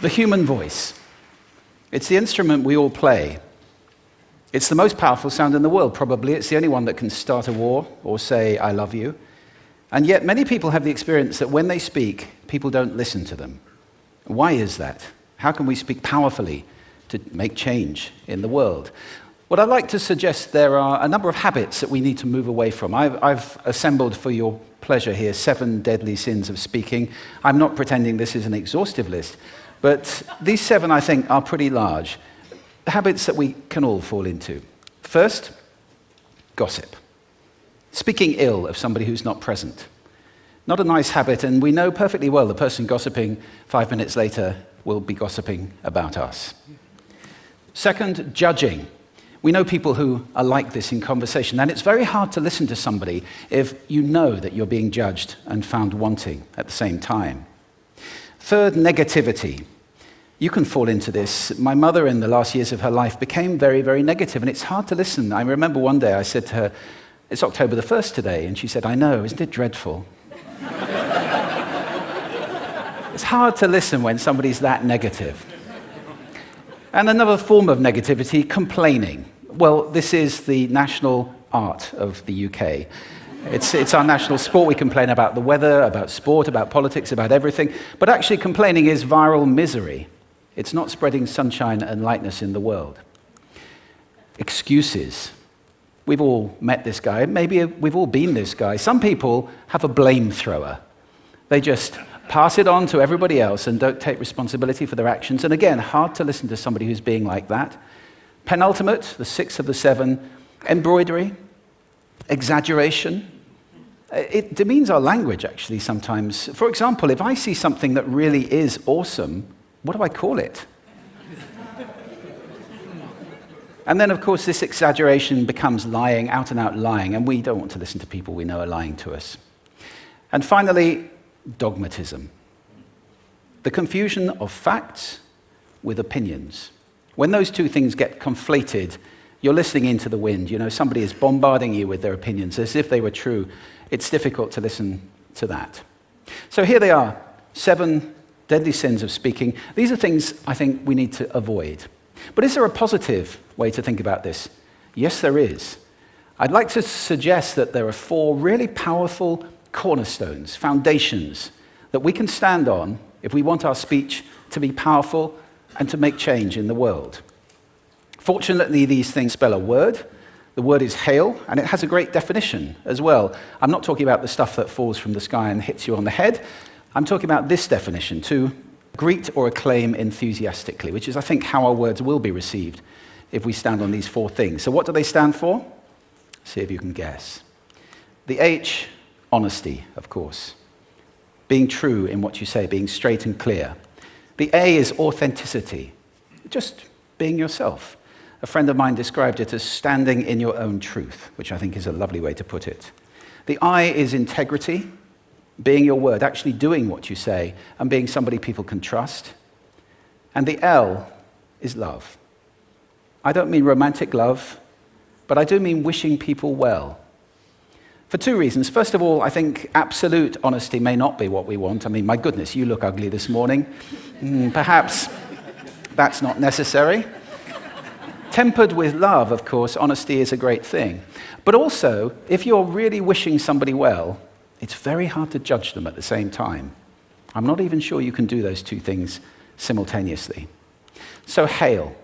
The human voice. It's the instrument we all play. It's the most powerful sound in the world, probably. It's the only one that can start a war or say, I love you. And yet many people have the experience that when they speak, people don't listen to them. Why is that? How can we speak powerfully to make change in the world? What I'd like to suggest, there are a number of habits that we need to move away from. I've assembled for your pleasure here 7 deadly sins of speaking. I'm not pretending this is an exhaustive list, but these 7, I think, are pretty large. Habits that we can all fall into. First, gossip. Speaking ill of somebody who's not present. Not a nice habit, and we know perfectly well the person gossiping 5 minutes later will be gossiping about us. Second, judging. We know people who are like this in conversation, and it's very hard to listen to somebody if you know that you're being judged and found wanting at the same time. Third, negativity. You can fall into this. My mother, in the last years of her life, became very, very negative, and it's hard to listen. I remember one day I said to her, it's October the 1st today, and she said, I know, isn't it dreadful? It's hard to listen when somebody's that negative. And another form of negativity, complaining. Well, this is the national art of the UK. It's our national sport. We complain about the weather, about sport, about politics, about everything. But actually, complaining is viral misery. It's not spreading sunshine and lightness in the world. Excuses. We've all met this guy. Maybe we've all been this guy. Some people have a blame thrower. They just pass it on to everybody else and don't take responsibility for their actions. And again, hard to listen to somebody who's being like that. Penultimate, the 6th of the 7, embroidery, exaggeration. It demeans our language, actually, sometimes. For example, if I see something that really is awesome, what do I call it? And then, of course, this exaggeration becomes lying, out and out lying, and we don't want to listen to people we know are lying to us. And finally, dogmatism. The confusion of facts with opinions. When those two things get conflated, you're listening into the wind. You know, somebody is bombarding you with their opinions as if they were true. It's difficult to listen to that. So here they are, 7 deadly sins of speaking. These are things I think we need to avoid. But is there a positive way to think about this? Yes, there is. I'd like to suggest that there are 4 really powerful cornerstones, foundations, that we can stand on if we want our speech to be powerful and to make change in the world. Fortunately, these things spell a word. The word is hail, and it has a great definition as well. I'm not talking about the stuff that falls from the sky and hits you on the head. I'm talking about this definition, to greet or acclaim enthusiastically, which is, I think, how our words will be received if we stand on these 4 things. So what do they stand for? See if you can guess. The H, honesty, of course. Being true in what you say, being straight and clear. The A is authenticity, just being yourself. A friend of mine described it as standing in your own truth, which I think is a lovely way to put it. The I is integrity, being your word, actually doing what you say, and being somebody people can trust. And the L is love. I don't mean romantic love, but I do mean wishing people well. For 2 reasons. First of all, I think absolute honesty may not be what we want. I mean, my goodness, you look ugly this morning. Perhaps that's not necessary. Tempered with love, of course, honesty is a great thing. But also, if you're really wishing somebody well, it's very hard to judge them at the same time. I'm not even sure you can do those 2 things simultaneously. So hail.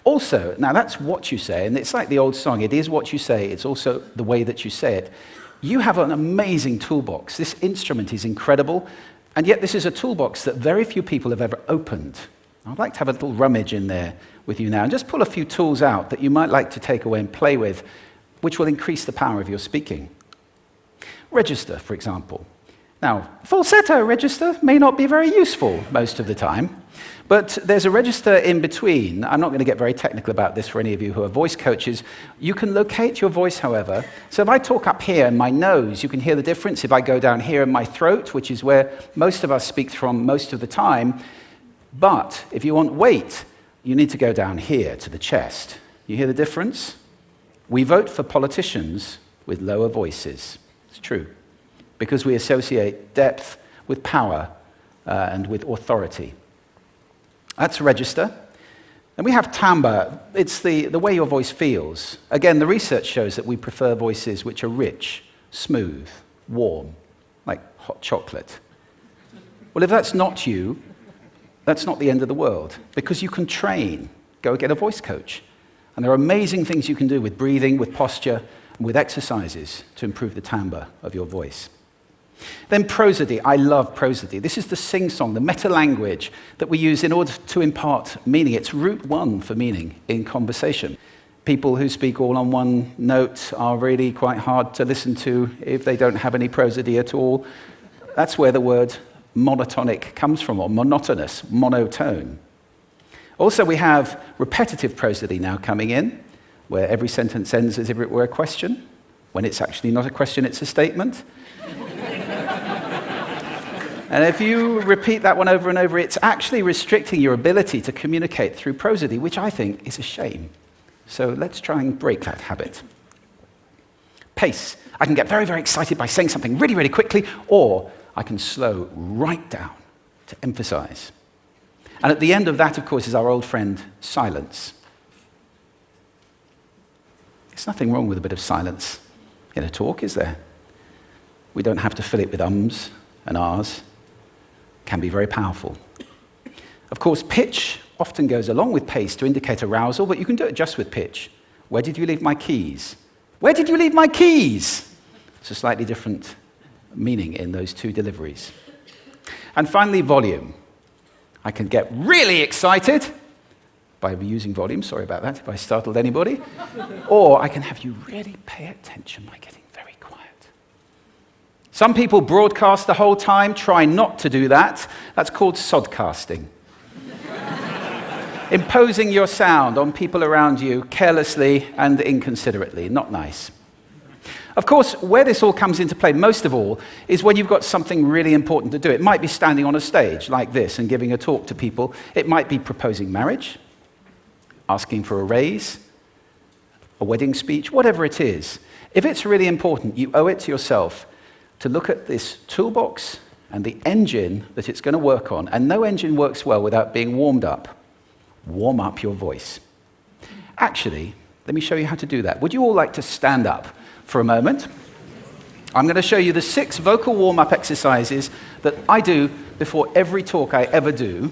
Also, now that's what you say, and it's like the old song, it is what you say, it's also the way that you say it. You have an amazing toolbox. This instrument is incredible, and yet this is a toolbox that very few people have ever opened. I'd like to have a little rummage in there with you now, and just pull a few tools out that you might like to take away and play with, which will increase the power of your speaking. Register, for example. Now, falsetto register may not be very useful most of the time, but there's a register in between. I'm not going to get very technical about this for any of you who are voice coaches. You can locate your voice, however. So if I talk up here in my nose, you can hear the difference. If I go down here in my throat, which is where most of us speak from most of the time, but if you want weight, you need to go down here to the chest. You hear the difference? We vote for politicians with lower voices. It's true, because we associate depth with power and with authority. That's register. Then we have timbre. It's the way your voice feels. Again, the research shows that we prefer voices which are rich, smooth, warm, like hot chocolate. Well, if that's not you, that's not the end of the world, because you can train. Go get a voice coach. And there are amazing things you can do with breathing, with posture, and with exercises to improve the timbre of your voice. Then prosody. I love prosody. This is the sing-song, the meta-language that we use in order to impart meaning. It's route one for meaning in conversation. People who speak all on one note are really quite hard to listen to if they don't have any prosody at all. That's where the word monotonic comes from, or monotonous, monotone. Also, we have repetitive prosody now coming in, where every sentence ends as if it were a question. When it's actually not a question, it's a statement. And if you repeat that one over and over, it's actually restricting your ability to communicate through prosody, which I think is a shame. So let's try and break that habit. Pace. I can get very, very excited by saying something really, really quickly, or I can slow right down to emphasize. And at the end of that, of course, is our old friend, silence. There's nothing wrong with a bit of silence in a talk, is there? We don't have to fill it with ums and ahs. It can be very powerful. Of course, pitch often goes along with pace to indicate arousal, but you can do it just with pitch. Where did you leave my keys? Where did you leave my keys? It's a slightly different meaning in those two deliveries. And finally, volume. I can get really excited by using volume, sorry about that if I startled anybody, or I can have you really pay attention by getting very quiet. Some people broadcast the whole time. Try not to do that. That's called sodcasting. Imposing your sound on people around you carelessly and inconsiderately. Not nice. Of course, where this all comes into play most of all is when you've got something really important to do. It might be standing on a stage like this and giving a talk to people. It might be proposing marriage, asking for a raise, a wedding speech, whatever it is. If it's really important, you owe it to yourself to look at this toolbox and the engine that it's going to work on. And no engine works well without being warmed up. Warm up your voice. Actually, let me show you how to do that. Would you all like to stand up for a moment? I'm going to show you the 6 vocal warm-up exercises that I do before every talk I ever do.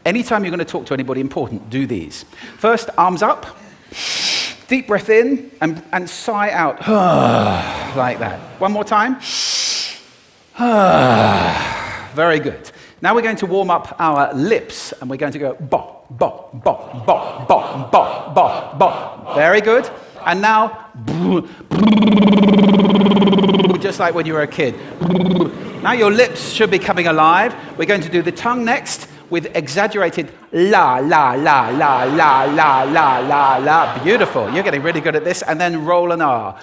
Anytime you're going to talk to anybody important, do these. First, arms up, deep breath in, and sigh out, like that. One more time. Very good. Now we're going to warm up our lips, and we're going to go bop, bop, bop, bop, bop, bop, bop, bop. Very good. And now, just like when you were a kid. Now your lips should be coming alive. We're going to do the tongue next with exaggerated la, la, la, la, la, la, la, la, la. Beautiful. You're getting really good at this. And then roll an R.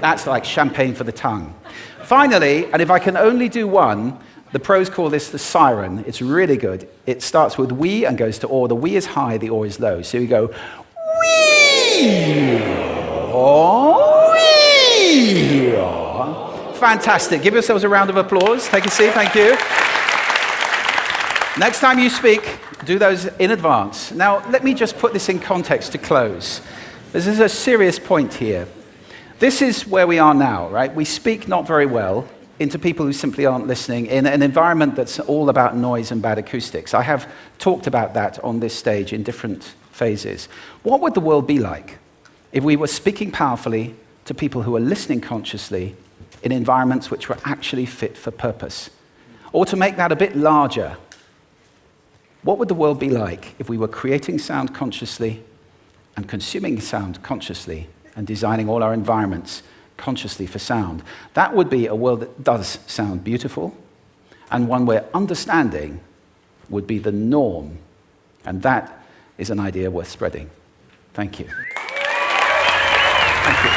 That's like champagne for the tongue. Finally, and if I can only do one, the pros call this the siren. It's really good. It starts with we and goes to or. The we is high, the or is low. So you go wee, oh, wee. Fantastic. Give yourselves a round of applause. Take a seat. Thank you. Next time you speak, do those in advance. Now, let me just put this in context to close. This is a serious point here. This is where we are now, right? We speak not very well into people who simply aren't listening in an environment that's all about noise and bad acoustics. I have talked about that on this stage in different phases. What would the world be like if we were speaking powerfully to people who are listening consciously in environments which were actually fit for purpose? Or to make that a bit larger, what would the world be like if we were creating sound consciously and consuming sound consciously and designing all our environments consciously for sound? That would be a world that does sound beautiful, and one where understanding would be the norm. And that is an idea worth spreading. Thank you. Thank you.